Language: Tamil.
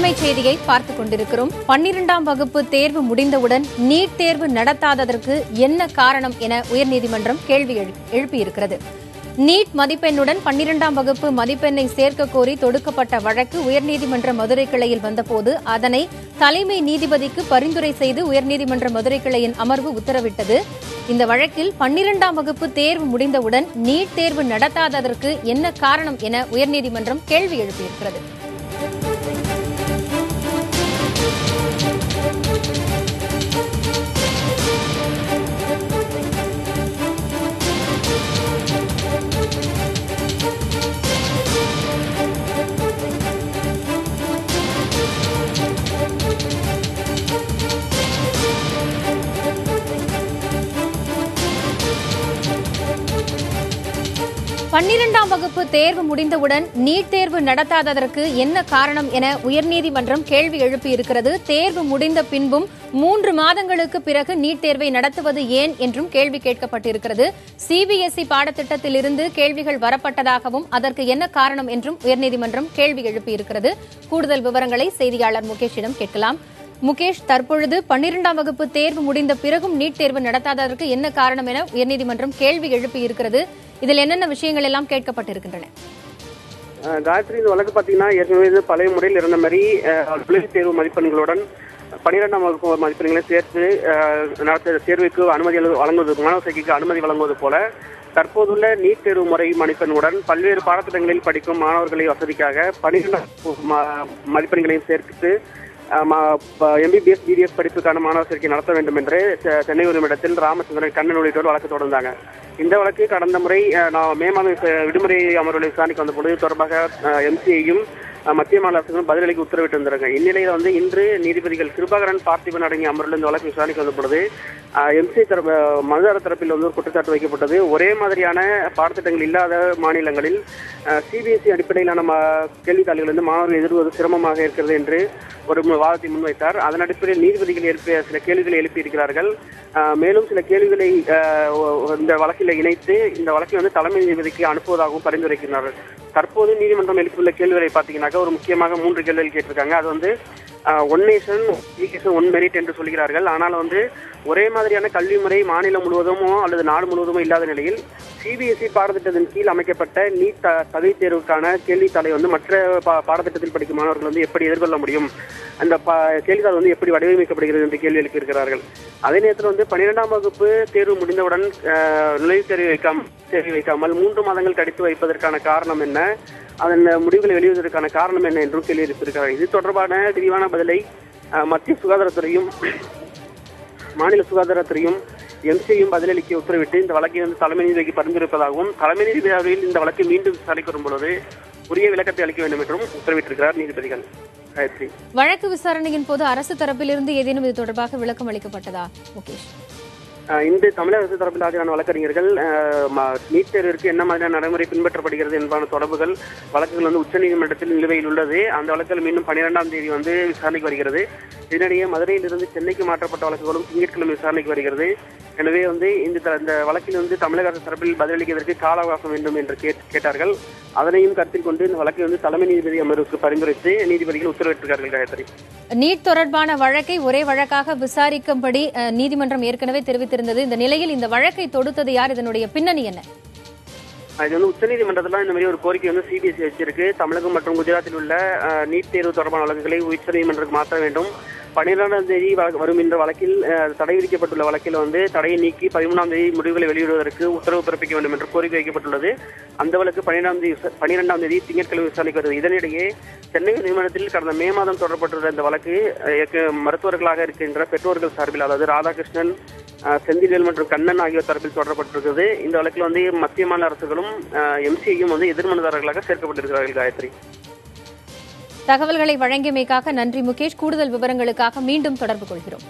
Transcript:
அண்மை செய்தியை பார்த்துக் கொண்டிருக்கிறோம். 12ஆம் வகுப்பு தேர்வு முடிந்தவுடன் நீட் தேர்வு நடத்தாததற்கு என்ன காரணம் என உயர்நீதிமன்றம் கேள்வி எழுப்பியிருக்கிறது. நீட் மதிப்பெண்ணுடன் 12ஆம் வகுப்பு மதிப்பெண்ணை சேர்க்க கோரி தொடுக்கப்பட்ட வழக்கு உயர்நீதிமன்ற மதுரை கிளையில் வந்தபோது அதனை தலைமை நீதிபதிக்கு பரிந்துரை செய்து உயர்நீதிமன்ற மதுரை கிளையின் அமர்வு உத்தரவிட்டது. இந்த வழக்கில் 12ஆம் வகுப்பு தேர்வு முடிந்தவுடன் நீட் தேர்வு நடத்தாததற்கு என்ன காரணம் என உயர்நீதிமன்றம் கேள்வி எழுப்பியிருக்கிறது. பன்னிரண்டாம் வகுப்பு தேர்வு முடிந்தவுடன் நீட் தேர்வு நடத்தாததற்கு என்ன காரணம் என உயர்நீதிமன்றம் கேள்வி எழுப்பியிருக்கிறது. தேர்வு முடிந்த பின்பும் 3 மாதங்களுக்கு பிறகு நீட் தேர்வை நடத்துவது ஏன் என்றும் கேள்வி கேட்கப்பட்டிருக்கிறது. சிபிஎஸ்இ பாடத்திட்டத்திலிருந்து கேள்விகள் வரப்பட்டதாகவும் அதற்கு என்ன காரணம் என்றும் உயர்நீதிமன்றம் கேள்வி எழுப்பியிருக்கிறது. கூடுதல் விவரங்களை செய்தியாளர் முகேஷிடம் கேட்கலாம். முகேஷ், தற்பொழுது 12ஆம் வகுப்பு தேர்வு முடிந்த பிறகும் நீட் தேர்வு நடத்தாததற்கு என்ன காரணம் என உயர்நீதிமன்றம் கேள்வி எழுப்பியிருக்கிறது. இதில் என்னென்ன விஷயங்கள் எல்லாம் கேட்கப்பட்டிருக்கின்றன? காயத்ரி, இந்த வழக்கு பாத்தீங்கன்னா ஏற்கனவே பழைய முறையில் இருந்த மாதிரி நுழைவுத் தேர்வு மதிப்பெண்களுடன் 12ஆம் வகுப்பு மதிப்பெண்களை சேர்த்து நடத்த தேர்வுக்கு அனுமதி வழங்குவது, மாணவர் சேர்க்கைக்கு அனுமதி வழங்குவது போல தற்போதுள்ள நீட் தேர்வு முறை மதிப்பெண்ணுடன் பல்வேறு பாடத்திட்டங்களில் படிக்கும் மாணவர்களை வசதிக்காக 12ஆம் மதிப்பெண்களையும் சேர்த்து எம்பிபிஎஸ் பிடிஎஸ் படிப்புக்கான மாணவர் சேர்க்கை நடத்த வேண்டும் என்று சென்னை உயர்நீதிமன்றத்தில் ராமச்சந்திரன், கண்ணன் உள்ளிட்டோர் வழக்கு தொடர்ந்தாங்க. இந்த வழக்கு கடந்த முறை மே மாதம் விடுமுறை அமர்வுகளை விசாரணைக்கு வந்த பொழுது தொடர்பாக எம்சிஐயும் மத்திய மாநில அரசுகளும் பதிலளிக்க உத்தரவிட்டிருந்தாங்க. இந்நிலையில இன்று நீதிபதிகள் கிருபாகரன், பார்த்திபன் அடங்கிய அமர்வில் இந்த வழக்கு விசாரணைக்கு வந்த பொழுது எம்சிஐ மனுதாரர் தரப்பில் ஒரு குற்றச்சாட்டு வைக்கப்பட்டது. ஒரே மாதிரியான பாடத்திட்டங்கள் இல்லாத மாநிலங்களில் சிபிஎஸ்இ அடிப்படையிலான கேள்வித்தாள்கள் மாணவர்கள் எதிர்வது சிரமமாக இருக்கிறது என்று ஒரு வாதத்தை முன்வைத்தார். அதன் அடிப்படையில் நீதிபதிகள் சில கேள்விகளை எழுப்பியிருக்கிறார்கள். மேலும் சில கேள்விகளை இந்த வழக்கில் இணைத்து இந்த வழக்கை தலைமை நீதிபதிக்கு அனுப்புவதாகவும் பரிந்துரைக்கிறார்கள். தற்போது நீதிமன்றம் எழுப்பியுள்ள கேள்விகளை பார்த்தீங்கன்னாக்கா ஒரு முக்கியமாக 3 கேள்விகள் கேட்டிருக்காங்க. அது ஒன் நேஷன் ஒன் மெரிட் என்று சொல்கிறார்கள். ஆனால் ஒரே மாதிரியான கல்வி முறை மாநிலம் முழுவதுமோ அல்லது நாடு முழுவதுமோ இல்லாத நிலையில் சிபிஎஸ்இ பாடத்திட்டத்தின் கீழ் அமைக்கப்பட்ட நீட் தகுதி தேர்வுக்கான கேள்வித்தாளை மற்ற பாடத்திட்டத்தில் படிக்கும் மாணவர்கள் எப்படி எதிர்கொள்ள முடியும், அந்த கேள்வித்தாள் எப்படி வடிவமைக்கப்படுகிறது என்று கேள்வி எழுப்பியிருக்கிறார்கள். அதே நேரத்தில் 12ஆம் வகுப்பு தேர்வு முடிந்தவுடன் நுழைவுத் தேர்வு வைக்காமல் 3 மாதங்கள் கழித்து வைப்பதற்கான காரணம் என்ன, அதன் முடிவுகளை வெளியிடுவதற்கான காரணம் என்ன என்றும் கேள்வி எழுப்பியிருக்கிறார்கள். இது தொடர்பான விரிவான பதிலை மத்திய சுகாதாரத்துறையும் மாநில சுகாதாரத்துறையும் எம்சிஐயும் பதிலளிக்க உத்தரவிட்டு இந்த வழக்கை தலைமை நீதிபதிக்கு பரிந்துரைப்பதாகவும் தலைமை நீதிபதியில் இந்த வழக்கை மீண்டும் விசாரிக்க வரும் பொழுது உரிய விளக்கத்தை அளிக்க வேண்டும் என்றும் உத்தரவிட்டிருக்கிறார் நீதிபதிகள். காயத்ரி, வழக்கு விசாரணையின் போது அரசு தரப்பிலிருந்து ஏதேனும் இது தொடர்பாக விளக்கம் அளிக்கப்பட்டதா? முகேஷ், இந்த தமிழக அரசு தரப்பில் ஆஜரான வழக்கறிஞர்கள் நீட் தேர்விற்கு என்ன மாதிரியான நடைமுறை பின்பற்றப்படுகிறது என்பதான தொடர்புகள் வழக்குகள் உச்சநீதிமன்றத்தில் நிலுவையில் உள்ளது. அந்த வழக்குகள் மீண்டும் 12ஆம் தேதி விசாரணைக்கு வருகிறது. இதனிடையே மதுரையிலிருந்து சென்னைக்கு மாற்றப்பட்ட வழக்குகளும் திங்கட்கிழமை விசாரணைக்கு வருகிறது. எனவே இந்த வழக்கில் தமிழக அரசு தரப்பில் பதிலளிப்பதற்கு கால அவகாசம் வேண்டும் என்று கேட்டார்கள். அதனையும் கருத்தில் கொண்டு இந்த வழக்கை தலைமை நீதிபதி அமர்வுக்கு பரிந்துரைத்து நீதிபதிகள் உத்தரவிட்டிருக்கிறார்கள். காயத்ரி, நீட் தொடர்பான வழக்கை ஒரே வழக்காக விசாரிக்கும்படி நீதிமன்றம் ஏற்கனவே தெரிவித்திருந்தது. இந்த நிலையில் இந்த வழக்கை தொடுத்தது யார்? இதனுடைய பின்னணி என்ன? இது உச்சநீதிமன்றத்தில் இந்த மாதிரி ஒரு கோரிக்கை சிபிஎஸ்இ வச்சிருக்கு. தமிழகம் மற்றும் குஜராத்தில் உள்ள நீட் தேர்வு தொடர்பான வழக்குகளை உச்சநீதிமன்றத்துக்கு மாற்ற வேண்டும். 12ஆம் தேதி வரும் என்ற வழக்கில் தடை விதிக்கப்பட்டுள்ள வழக்கில் தடையை நீக்கி 13ஆம் தேதி முடிவுகளை வெளியிடுவதற்கு உத்தரவு பிறப்பிக்க வேண்டும் என்று கோரிக்கை வைக்கப்பட்டுள்ளது. அந்த வழக்கு 12ஆம் தேதி திங்கட்கிழமை விசாரணைக்கு வருகிறது. இதனிடையே சென்னை நீதிமன்றத்தில் கடந்த மே மாதம் தொடரப்பட்டுள்ள இந்த வழக்கு மருத்துவர்களாக இருக்கின்ற பெற்றோர்கள் சார்பில், அதாவது ராதாகிருஷ்ணன், செந்தில்வேல் மற்றும் கண்ணன் ஆகியோர் தரப்பில் தொடரப்பட்டிருக்கிறது. இந்த வழக்கில் மத்திய மாநில அரசுகளும் எம்சிஐயும் எதிர்மனுதாரர்களாக சேர்க்கப்பட்டிருக்கிறார்கள். காயத்ரி, தகவல்களை வழங்கியமைக்காக நன்றி முகேஷ். கூடுதல் விவரங்களுக்காக மீண்டும் தொடர்பு கொள்கிறோம்.